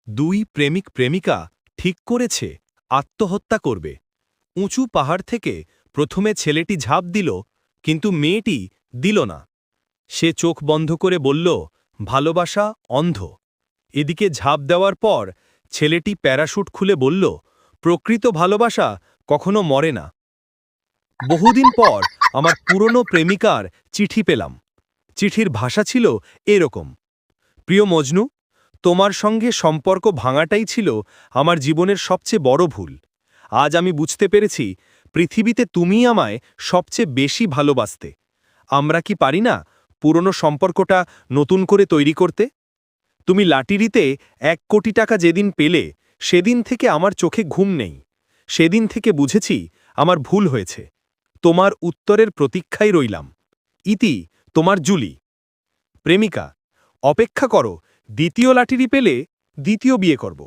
দুই প্রেমিক প্রেমিকা ঠিক করেছে আত্মহত্যা করবে। উঁচু পাহাড় থেকে প্রথমে ছেলেটি ঝাঁপ দিল, কিন্তু মেয়েটি দিল না। সে চোখ বন্ধ করে বলল, ভালোবাসা অন্ধ। এদিকে ঝাঁপ দেওয়ার পর ছেলেটি প্যারাশুট খুলে বলল, প্রকৃত ভালোবাসা কখনো মরে না। বহুদিন পর আমার পুরনো প্রেমিকার চিঠি পেলাম। চিঠির ভাষা ছিল এরকম: প্রিয় মজনু, তোমার সঙ্গে সম্পর্ক ভাঙাটাই ছিল আমার জীবনের সবচেয়ে বড় ভুল। আজ আমি বুঝতে পেরেছি পৃথিবীতে তুমিই আমায় সবচেয়ে বেশি ভালোবাসতে। আমরা কি পারি না পুরনো সম্পর্কটা নতুন করে তৈরি করতে? তুমি লটারিতে 1 কোটি টাকা যেদিন পেলে, সেদিন থেকে আমার চোখে ঘুম নেই। সেদিন থেকে বুঝেছি আমার ভুল হয়েছে। তোমার উত্তরের প্রতীক্ষায় রইলাম। ইতি, তোমার জুলি। প্রেমিকা, অপেক্ষা করো, দ্বিতীয় লটারি পেলে দ্বিতীয় বিয়ে করব।